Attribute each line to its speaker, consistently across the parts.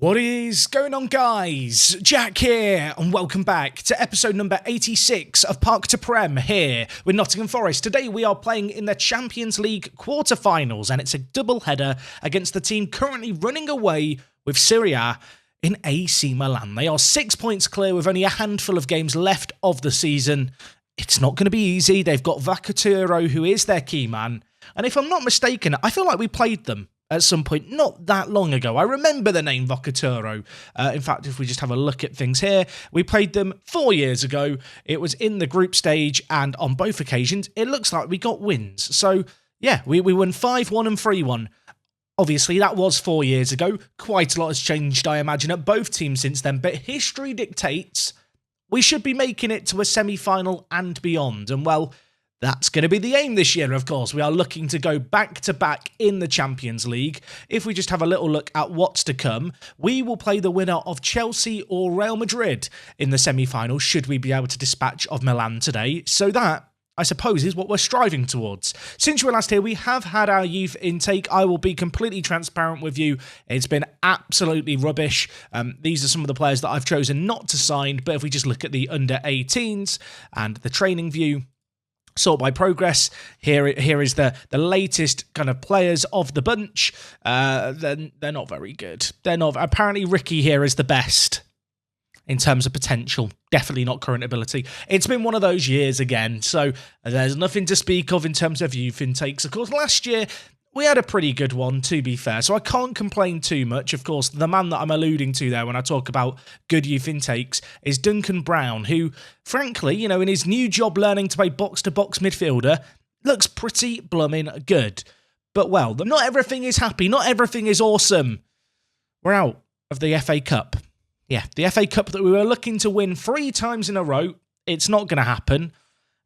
Speaker 1: What is going on, guys? Jack here, and welcome back to episode number 86 of Park to Prem here with Nottingham Forest. Today we are playing in the Champions League quarter-finals, and it's a double-header against the team currently running away with Serie A in AC Milan. They are 6 points clear with only a handful of games left of the season. It's not going to be easy. They've got Vacaturo, who is their key man, and if I'm not mistaken, I feel like we played them at some point not that long ago. I remember the name Vacaturo. In fact, if we just have a look at things here, we played them 4 years ago. It was in the group stage, and on both occasions, it looks like we got wins. So, yeah, we won 5-1 and 3-1. Obviously, that was 4 years ago. Quite a lot has changed, I imagine, at both teams since then, but history dictates we should be making it to a semi-final and beyond. And, well, that's going to be the aim this year, of course. We are looking to go back-to-back in the Champions League. If we just have a little look at what's to come, we will play the winner of Chelsea or Real Madrid in the semi-final, should we be able to dispatch of Milan today. So that, I suppose, is what we're striving towards. Since you were last here, we have had our youth intake. I will be completely transparent with you. It's been absolutely rubbish. These are some of the players that I've chosen not to sign, but if we just look at the under-18s and the training view, sort by progress, here is the latest kind of players of the bunch. They're not very good. They're not. Apparently Ricky here is the best in terms of potential. Definitely not current ability. It's been one of those years again, so there's nothing to speak of in terms of youth intakes. Of course, last year we had a pretty good one, to be fair, so I can't complain too much. Of course, the man that I'm alluding to there when I talk about good youth intakes is Duncan Brown, who, frankly, in his new job learning to play box-to-box midfielder, looks pretty blooming good. But, well, not everything is happy, not everything is awesome. We're out of the FA Cup. Yeah, the FA Cup that we were looking to win 3 times in a row, it's not going to happen.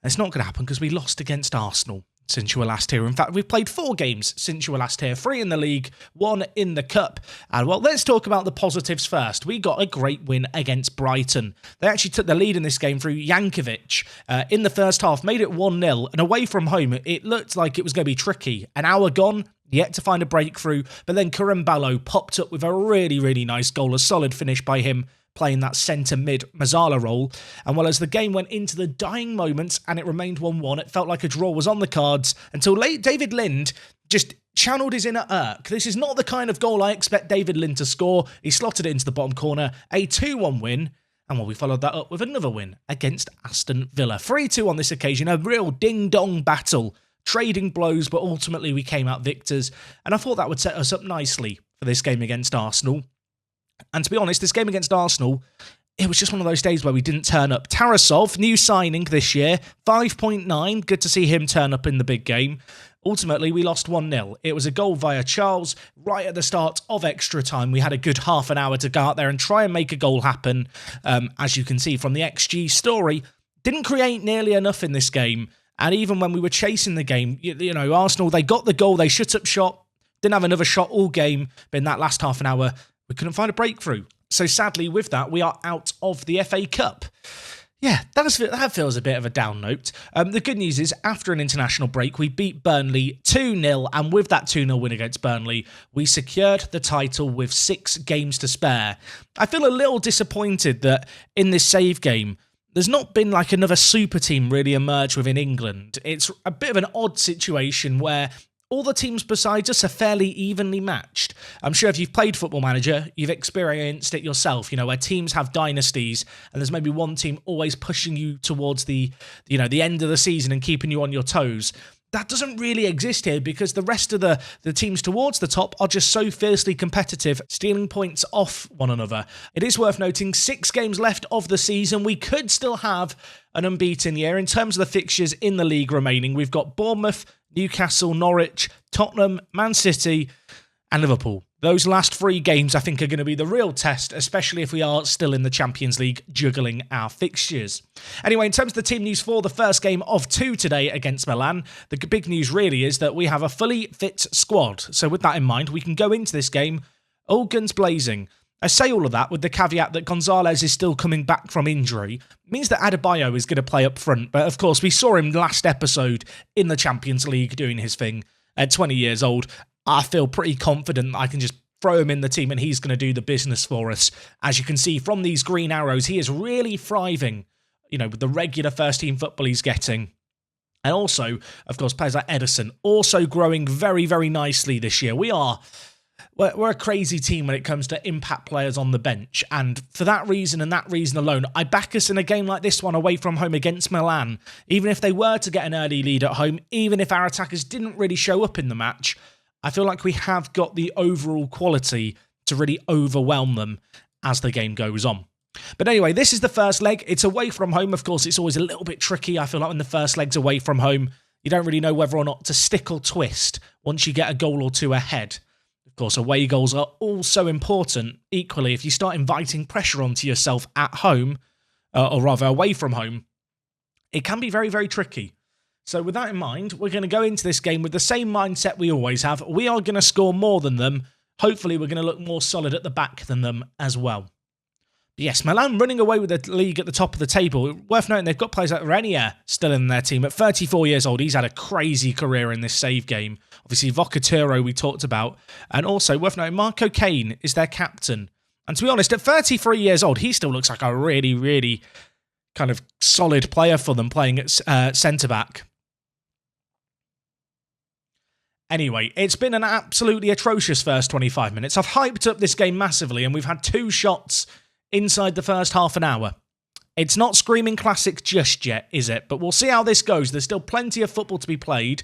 Speaker 1: It's not going to happen because we lost against Arsenal since you were last here. In fact, we've played 4 games since you were last here, 3 in the league, 1 in the cup. And, well, let's talk about the positives first. We got a great win against Brighton. They actually took the lead in this game through Jankovic in the first half, made it 1-0, and away from home, it looked like it was going to be tricky. An hour gone, yet to find a breakthrough, but then Karimballo popped up with a really, really nice goal, a solid finish by him, playing that centre-mid Mazzala role. And well, as the game went into the dying moments and it remained 1-1, it felt like a draw was on the cards until David Lind just channeled his inner irk. This is not the kind of goal I expect David Lind to score. He slotted it into the bottom corner, a 2-1 win. And well, we followed that up with another win against Aston Villa. 3-2 on this occasion, a real ding-dong battle, trading blows, but ultimately we came out victors. And I thought that would set us up nicely for this game against Arsenal. And to be honest, this game against Arsenal, it was just one of those days where we didn't turn up. Tarasov, new signing this year, 5.9. Good to see him turn up in the big game. Ultimately, we lost 1-0. It was a goal via Charles right at the start of extra time. We had a good half an hour to go out there and try and make a goal happen. As you can see from the XG story, didn't create nearly enough in this game. And even when we were chasing the game, Arsenal, they got the goal, they shut up shop, didn't have another shot all game, but in that last half an hour, we couldn't find a breakthrough. So sadly, with that, we are out of the FA Cup. Yeah, that feels a bit of a down note. The good news is, after an international break, we beat Burnley 2-0, and with that 2-0 win against Burnley, we secured the title with 6 games to spare. I feel a little disappointed that in this save game, there's not been like another super team really emerge within England. It's a bit of an odd situation where all the teams besides us are fairly evenly matched. I'm sure if you've played Football Manager, you've experienced it yourself, where teams have dynasties and there's maybe one team always pushing you towards the end of the season and keeping you on your toes. That doesn't really exist here because the rest of the teams towards the top are just so fiercely competitive, stealing points off one another. It is worth noting, 6 games left of the season. We could still have an unbeaten year. In terms of the fixtures in the league remaining, we've got Bournemouth, Newcastle, Norwich, Tottenham, Man City, and Liverpool. Those last 3 games, I think, are going to be the real test, especially if we are still in the Champions League juggling our fixtures. Anyway, in terms of the team news for the first game of 2 today against Milan, the big news really is that we have a fully fit squad. So with that in mind, we can go into this game all guns blazing. I say all of that with the caveat that Gonzalez is still coming back from injury. It means that Adebayo is going to play up front, but of course we saw him last episode in the Champions League doing his thing at 20 years old. I feel pretty confident that I can just throw him in the team and he's going to do the business for us. As you can see from these green arrows, he is really thriving, with the regular first-team football he's getting. And also, of course, players like Addons also growing very, very nicely this year. We're a crazy team when it comes to impact players on the bench. And for that reason and that reason alone, I back us in a game like this one away from home against Milan. Even if they were to get an early lead at home, even if our attackers didn't really show up in the match, I feel like we have got the overall quality to really overwhelm them as the game goes on. But anyway, this is the first leg. It's away from home. Of course, it's always a little bit tricky. I feel like when the first leg's away from home, you don't really know whether or not to stick or twist once you get a goal or two ahead. Of course, away goals are also important. Equally, if you start inviting pressure onto yourself at home, or rather away from home, it can be very, very tricky. So with that in mind, we're going to go into this game with the same mindset we always have. We are going to score more than them. Hopefully, we're going to look more solid at the back than them as well. But yes, Milan running away with the league at the top of the table. Worth noting, they've got players like Renier still in their team. At 34 years old, he's had a crazy career in this save game. Obviously, Vocaturo we talked about. And also, worth noting, Marco Kane is their captain. And to be honest, at 33 years old, he still looks like a really, really kind of solid player for them playing at centre-back. Anyway, it's been an absolutely atrocious first 25 minutes. I've hyped up this game massively, and we've had 2 shots inside the first half an hour. It's not screaming classic just yet, is it? But we'll see how this goes. There's still plenty of football to be played.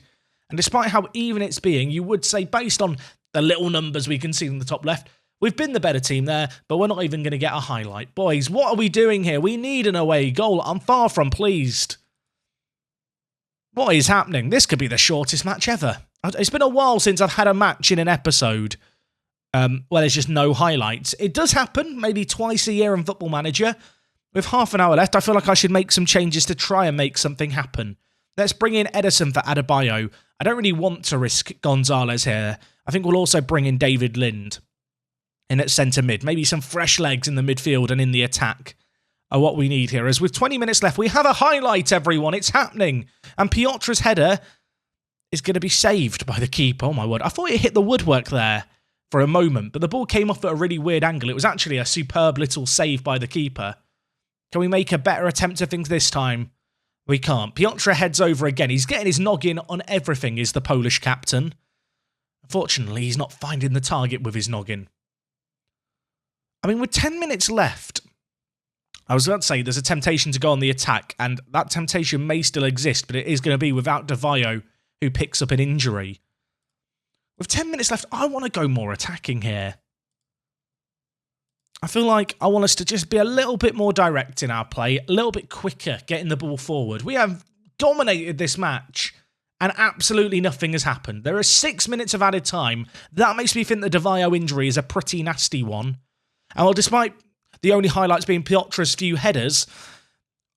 Speaker 1: And despite how even it's being, you would say, based on the little numbers we can see in the top left, we've been the better team there, but we're not even going to get a highlight. Boys, what are we doing here? We need an away goal. I'm far from pleased. What is happening? This could be the shortest match ever. It's been a while since I've had a match in an episode where there's just no highlights. It does happen, maybe twice a year in Football Manager. With half an hour left, I feel like I should make some changes to try and make something happen. Let's bring in Edison for Adebayo. I don't really want to risk Gonzalez here. I think we'll also bring in David Lind in at centre mid. Maybe some fresh legs in the midfield and in the attack are what we need here. As with 20 minutes left, we have a highlight, everyone. It's happening. And Piotr's header is going to be saved by the keeper. Oh my word. I thought it hit the woodwork there for a moment, but the ball came off at a really weird angle. It was actually a superb little save by the keeper. Can we make a better attempt at things this time? We can't. Piotr heads over again. He's getting his noggin on everything, is the Polish captain. Unfortunately, he's not finding the target with his noggin. I mean, with 10 minutes left, I was about to say there's a temptation to go on the attack, and that temptation may still exist, but it is going to be without Devayo, who picks up an injury. With 10 minutes left, I want to go more attacking here. I feel like I want us to just be a little bit more direct in our play, a little bit quicker getting the ball forward. We have dominated this match and absolutely nothing has happened. There are 6 minutes of added time. That makes me think the Devayo injury is a pretty nasty one. And well, despite the only highlights being Piotr's few headers,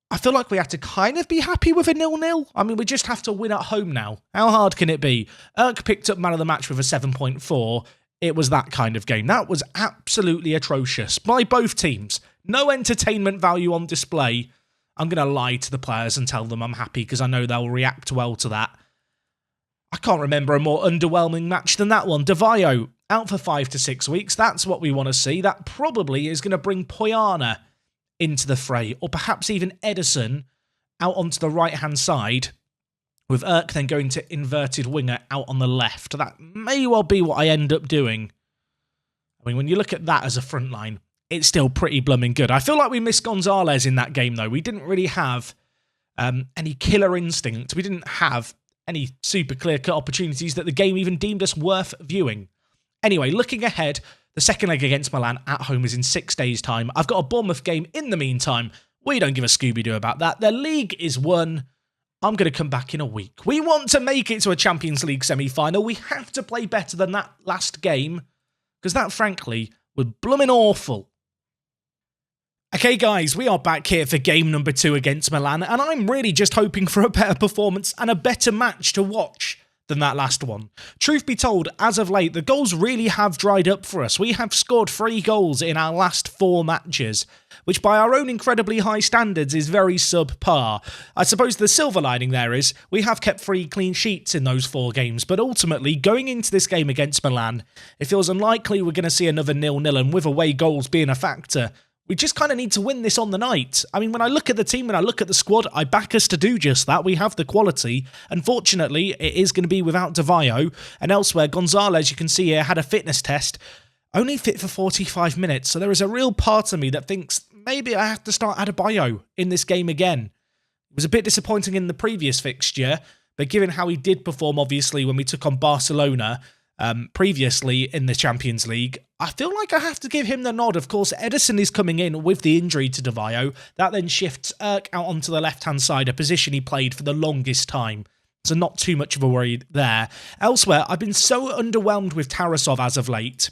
Speaker 1: I feel like we have to kind of be happy with a 0-0. I mean, we just have to win at home now. How hard can it be? Erk picked up man of the match with a 7.4. It was that kind of game. That was absolutely atrocious by both teams. No entertainment value on display. I'm going to lie to the players and tell them I'm happy because I know they'll react well to that. I can't remember a more underwhelming match than that one. Devayo out for 5 to 6 weeks. That's what we want to see. That probably is going to bring Poyana into the fray, or perhaps even Edison out onto the right-hand side, with Erk then going to inverted winger out on the left. That may well be what I end up doing. I mean, when you look at that as a front line, it's still pretty blooming good. I feel like we missed Gonzalez in that game, though. We didn't really have any killer instinct. We didn't have any super clear-cut opportunities that the game even deemed us worth viewing. Anyway, looking ahead, the second leg against Milan at home is in 6 days' time. I've got a Bournemouth game in the meantime. We don't give a Scooby-Doo about that. The league is won. I'm going to come back in a week. We want to make it to a Champions League semi-final. We have to play better than that last game, because that, frankly, was blooming awful. Okay, guys, we are back here for game number 2 against Milan, and I'm really just hoping for a better performance and a better match to watch than that last one. Truth be told, as of late, the goals really have dried up for us. We have scored 3 goals in our last 4 matches, which by our own incredibly high standards is very subpar. I suppose the silver lining there is we have kept 3 clean sheets in those 4 games, but ultimately, going into this game against Milan, it feels unlikely we're going to see another 0-0, and with away goals being a factor, we just kind of need to win this on the night. I mean, when I look at the team, when I look at the squad, I back us to do just that. We have the quality. Unfortunately, it is going to be without Devayo. And elsewhere, Gonzalez, you can see here, had a fitness test. Only fit for 45 minutes. So there is a real part of me that thinks maybe I have to start Adebayo in this game again. It was a bit disappointing in the previous fixture, but given how he did perform, obviously, when we took on Barcelona previously in the Champions League, I feel like I have to give him the nod. Of course, Edison is coming in with the injury to Devayo. That then shifts Erk out onto the left-hand side, a position he played for the longest time. So not too much of a worry there. Elsewhere, I've been so underwhelmed with Tarasov as of late.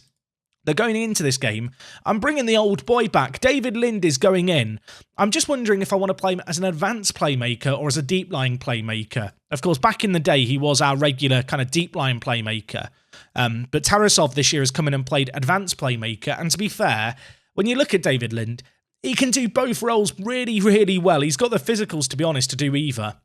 Speaker 1: They're going into this game. I'm bringing the old boy back. David Lind is going in. I'm just wondering if I want to play him as an advanced playmaker or as a deep-lying playmaker. Of course, back in the day, he was our regular kind of deep-lying playmaker. But Tarasov this year has come in and played advanced playmaker. And to be fair, when you look at David Lind, he can do both roles really, really well. He's got the physicals, to be honest, to do either.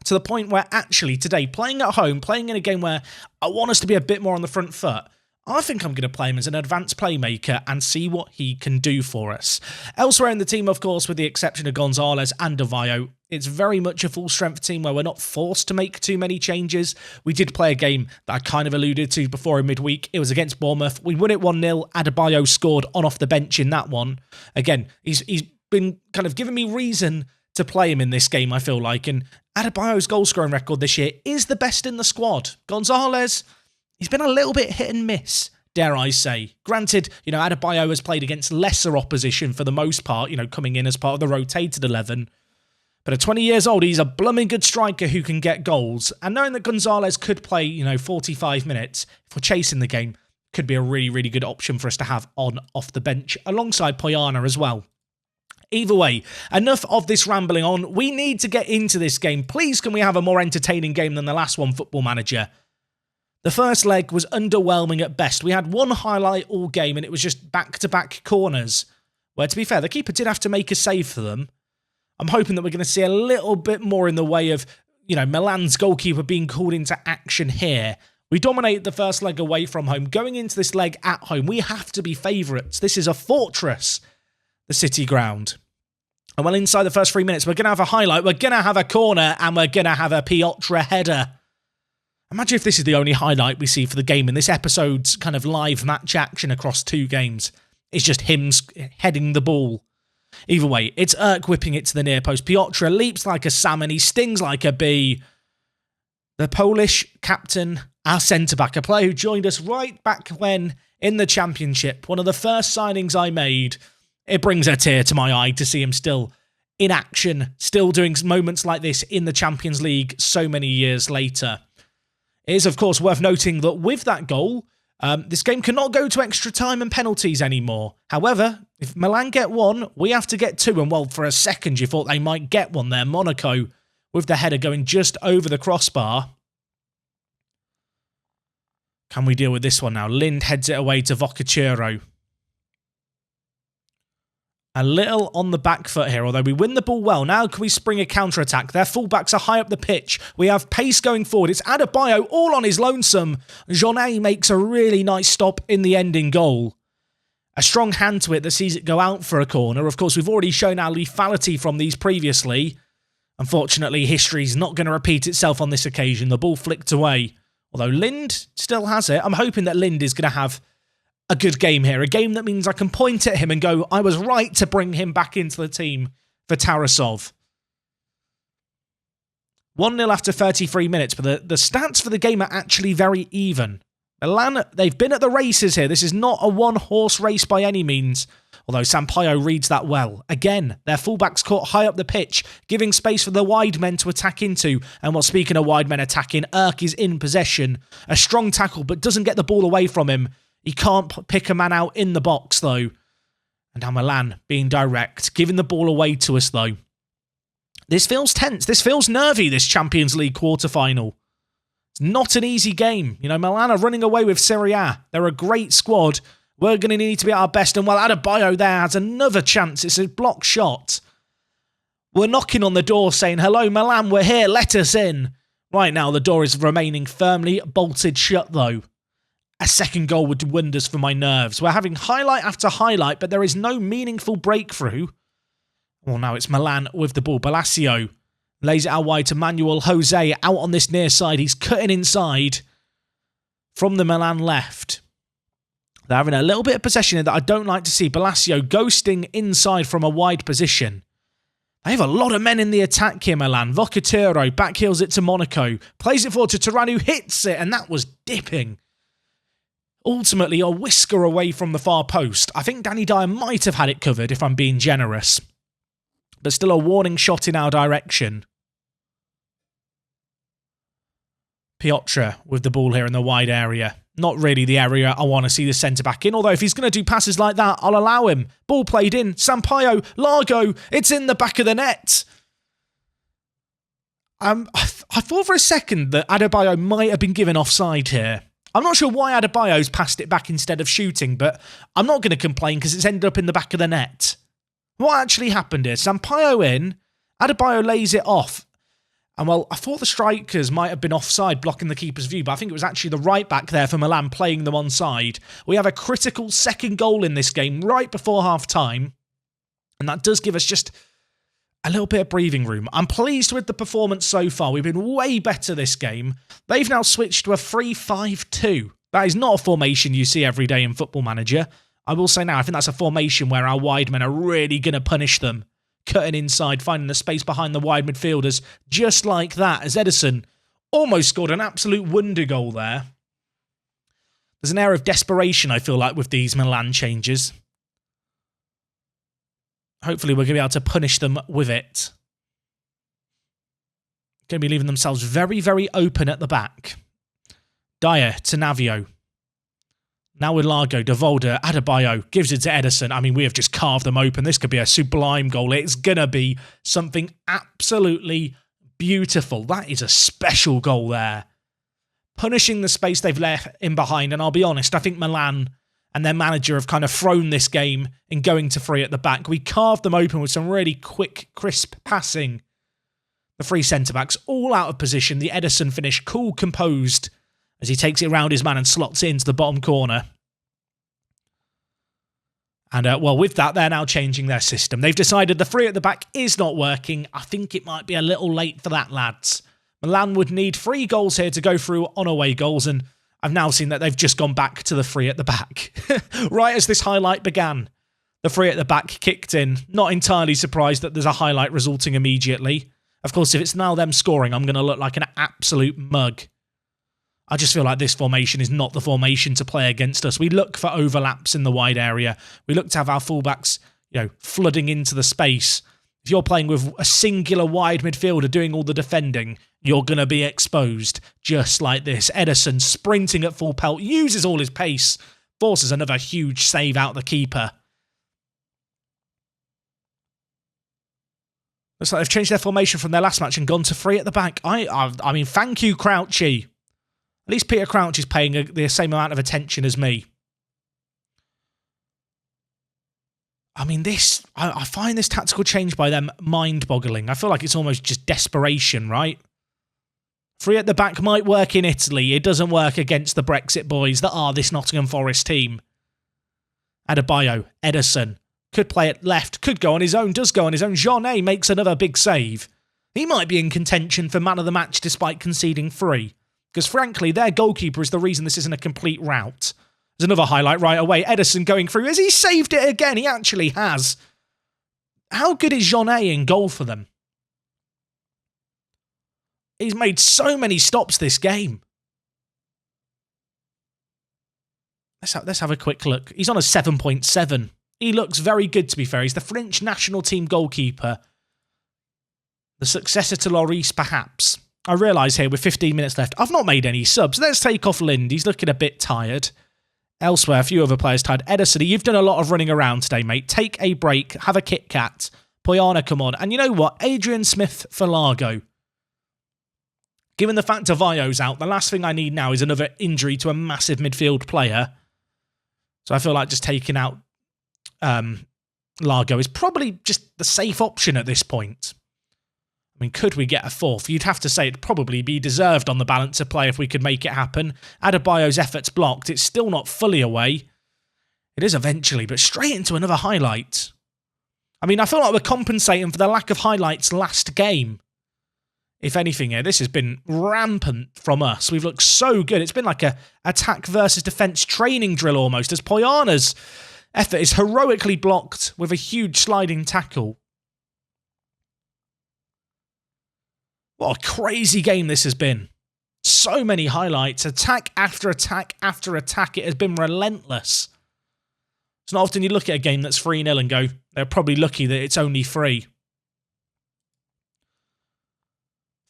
Speaker 1: To the point where actually today, playing at home, playing in a game where I want us to be a bit more on the front foot, I think I'm going to play him as an advanced playmaker and see what he can do for us. Elsewhere in the team, of course, with the exception of Gonzalez and Devayo, it's very much a full-strength team where we're not forced to make too many changes. We did play a game that I kind of alluded to before in midweek. It was against Bournemouth. We won it 1-0. Adebayo scored on off the bench in that one. Again, he's been kind of giving me reason to play him in this game, I feel like. And Adebayo's goal-scoring record this year is the best in the squad. Gonzalez, he's been a little bit hit and miss, dare I say. Granted, Adebayo has played against lesser opposition for the most part, coming in as part of the rotated 11. But at 20 years old, he's a blooming good striker who can get goals. And knowing that Gonzalez could play, 45 minutes, if we're chasing the game, could be a really, really good option for us to have on off the bench, alongside Poyana as well. Either way, enough of this rambling on. We need to get into this game. Please, can we have a more entertaining game than the last one, Football Manager? The first leg was underwhelming at best. We had one highlight all game, and it was just back-to-back corners, where, to be fair, the keeper did have to make a save for them. I'm hoping that we're going to see a little bit more in the way of, Milan's goalkeeper being called into action here. We dominate the first leg away from home. Going into this leg at home, we have to be favourites. This is a fortress, the City ground. And well, inside the first 3 minutes, we're going to have a highlight, we're going to have a corner, and we're going to have a Piotr header. Imagine if this is the only highlight we see for the game in this episode's kind of live match action across 2 games. It's just him heading the ball. Either way, it's Erk whipping it to the near post. Piotr leaps like a salmon. He stings like a bee. The Polish captain, our centre-back, a player who joined us right back when in the Championship, one of the first signings I made. It brings a tear to my eye to see him still in action, still doing moments like this in the Champions League so many years later. It is, of course, worth noting that with that goal, this game cannot go to extra time and penalties anymore. However, if Milan get 1, we have to get 2. And well, for a second, you thought they might get 1 there. Monaco with the header going just over the crossbar. Can we deal with this one now? Lind heads it away to Vocacero. A little on the back foot here, although we win the ball well. Now can we spring a counter-attack? Their fullbacks are high up the pitch. We have pace going forward. It's Adebayo all on his lonesome. Jonet makes a really nice stop in the ending goal. A strong hand to it that sees it go out for a corner. Of course, we've already shown our lethality from these previously. Unfortunately, history's not going to repeat itself on this occasion. The ball flicked away. Although Lind still has it. I'm hoping that Lind is going to have a good game here. A game that means I can point at him and go, I was right to bring him back into the team for Tarasov. 1-0 after 33 minutes, but the stats for the game are actually very even. Milan, they've been at the races here. This is not a one-horse race by any means, although Sampaio reads that well. Again, their fullbacks caught high up the pitch, giving space for the wide men to attack into. And while speaking of wide men attacking, Erk is in possession. A strong tackle, but doesn't get the ball away from him. He can't pick a man out in the box, though. And now Milan being direct, giving the ball away to us, though. This feels tense. This feels nervy, this Champions League quarter-final. Not an easy game. You know, Milan are running away with Serie A. They're a great squad. We're going to need to be at our best. And while Adebayo there has another chance, it's a block shot. We're knocking on the door saying, hello, Milan, we're here, let us in. Right now, the door is remaining firmly bolted shut, though. A second goal would do wonders for my nerves. We're having highlight after highlight, but there is no meaningful breakthrough. Well, now it's Milan with the ball. Palacio lays it out wide to Manuel Jose out on this near side. He's cutting inside from the Milan left. They're having a little bit of possession here that I don't like to see. Palacio ghosting inside from a wide position. They have a lot of men in the attack here, Milan. Vocatero backheels it to Monaco. Plays it forward to Turan, who hits it, and that was dipping. Ultimately, a whisker away from the far post. I think Danny Dyer might have had it covered, if I'm being generous. But still a warning shot in our direction. Piotr with the ball here in the wide area. Not really the area I want to see the centre-back in, although if he's going to do passes like that, I'll allow him. Ball played in. Sampaio, Largo, it's in the back of the net. I thought for a second that Adebayo might have been given offside here. I'm not sure why Adebayo's passed it back instead of shooting, but I'm not going to complain because it's ended up in the back of the net. What actually happened here? Sampaio in, Adebayo lays it off. And well, I thought the strikers might have been offside blocking the keeper's view, but I think it was actually the right back there for Milan playing them onside. We have a critical second goal in this game right before half-time. And that does give us just a little bit of breathing room. I'm pleased with the performance so far. We've been way better this game. They've now switched to a 3-5-2. That is not a formation you see every day in Football Manager. I will say now, I think that's a formation where our wide men are really going to punish them. Cutting inside, finding the space behind the wide midfielders, just like that, as Edison almost scored an absolute wonder goal there. There's an air of desperation, I feel like, with these Milan changes. Hopefully we're going to be able to punish them with it. Going to be leaving themselves very, very open at the back. Dyer to Navio. Now with Largo, De Volder, Adebayo, gives it to Edison. I mean, we have just carved them open. This could be a sublime goal. It's going to be something absolutely beautiful. That is a special goal there. Punishing the space they've left in behind. And I'll be honest, I think Milan and their manager have kind of thrown this game in going to free at the back. We carved them open with some really quick, crisp passing. The three centre-backs all out of position. The Edison finish cool, composed, as he takes it around his man and slots it into the bottom corner. And, well, with that, they're now changing their system. They've decided the three at the back is not working. I think it might be a little late for that, lads. Milan would need 3 goals here to go through on away goals, and I've now seen that they've just gone back to the three at the back. Right as this highlight began, the three at the back kicked in. Not entirely surprised that there's a highlight resulting immediately. Of course, if it's now them scoring, I'm going to look like an absolute mug. I just feel like this formation is not the formation to play against us. We look for overlaps in the wide area. We look to have our fullbacks, flooding into the space. If you're playing with a singular wide midfielder doing all the defending, you're going to be exposed just like this. Edison sprinting at full pelt, uses all his pace, forces another huge save out the keeper. Looks like they've changed their formation from their last match and gone to 3 at the back. I mean, thank you, Crouchy. At least Peter Crouch is paying the same amount of attention as me. I mean, I find this tactical change by them mind-boggling. I feel like it's almost just desperation, right? 3 at the back might work in Italy. It doesn't work against the Brexit boys that are this Nottingham Forest team. Adebayo, Edison, could play it left, could go on his own, does go on his own. Jeannet makes another big save. He might be in contention for man of the match despite conceding 3. Because frankly, their goalkeeper is the reason this isn't a complete rout. There's another highlight right away. Edison going through. Has he saved it again? He actually has. How good is Jeannet in goal for them? He's made so many stops this game. Let's have a quick look. He's on a 7.7. He looks very good, to be fair. He's the French national team goalkeeper. The successor to Lloris, perhaps. I realise here with 15 minutes left, I've not made any subs. Let's take off Lind. He's looking a bit tired. Elsewhere, a few other players tired. Edison, you've done a lot of running around today, mate. Take a break. Have a Kit Kat. Poyana, come on. And you know what? Adrian Smith for Largo. Given the fact Avio's out, the last thing I need now is another injury to a massive midfield player. So I feel like just taking out Largo is probably just the safe option at this point. I mean, could we get a fourth? You'd have to say it'd probably be deserved on the balance of play if we could make it happen. Adebayo's efforts blocked. It's still not fully away. It is eventually, but straight into another highlight. I mean, I feel like we're compensating for the lack of highlights last game. If anything here, this has been rampant from us. We've looked so good. It's been like a attack versus defence training drill almost, as Poyana's effort is heroically blocked with a huge sliding tackle. What a crazy game this has been. So many highlights, attack after attack after attack. It has been relentless. It's not often you look at a game that's 3-0 and go, they're probably lucky that it's only 3.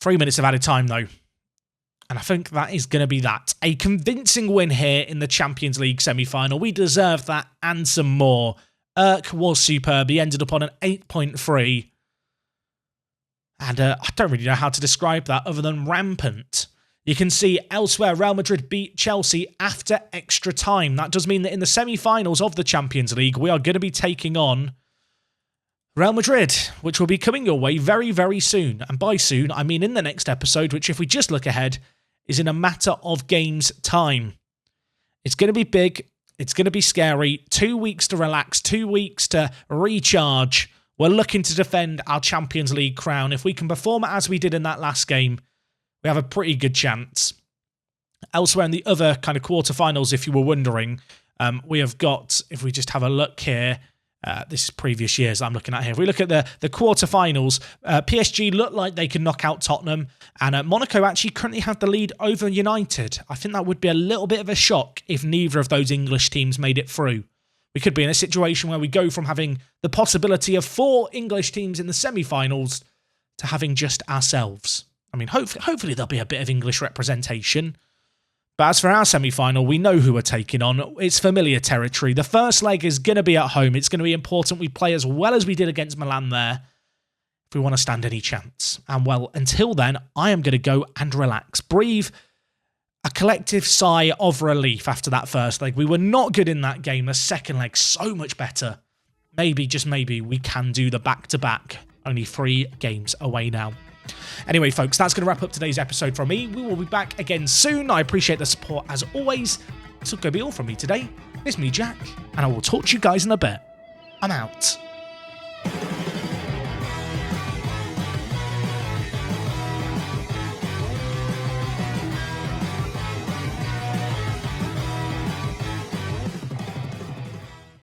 Speaker 1: 3 minutes of added time, though. And I think that is going to be that. A convincing win here in the Champions League semi-final. We deserve that and some more. Urk was superb. He ended up on an 8.3. And I don't really know how to describe that other than rampant. You can see elsewhere Real Madrid beat Chelsea after extra time. That does mean that in the semi-finals of the Champions League, we are going to be taking on Real Madrid, which will be coming your way very, very soon. And by soon, I mean in the next episode, which if we just look ahead, is in a matter of games time. It's going to be big. It's going to be scary. 2 weeks to relax, 2 weeks to recharge. We're looking to defend our Champions League crown. If we can perform as we did in that last game, we have a pretty good chance. Elsewhere in the other kind of quarterfinals, if you were wondering, we have got, if we just have a look here, this is previous years I'm looking at here. If we look at the quarterfinals, PSG look like they can knock out Tottenham, and Monaco actually currently have the lead over United. I think that would be a little bit of a shock if neither of those English teams made it through. We could be in a situation where we go from having the possibility of 4 English teams in the semi-finals to having just ourselves. I mean, hopefully there'll be a bit of English representation. But as for our semi-final, we know who we're taking on. It's familiar territory. The first leg is going to be at home. It's going to be important we play as well as we did against Milan there if we want to stand any chance. And well, until then, I am going to go and relax. Breathe a collective sigh of relief after that first leg. We were not good in that game. The second leg, so much better. Maybe, just maybe, we can do the back-to-back. Only 3 games away now. Anyway, folks, that's going to wrap up today's episode from me. We will be back again soon. I appreciate the support as always. This will go be all from me today. It's me, Jack, and I will talk to you guys in a bit. I'm out.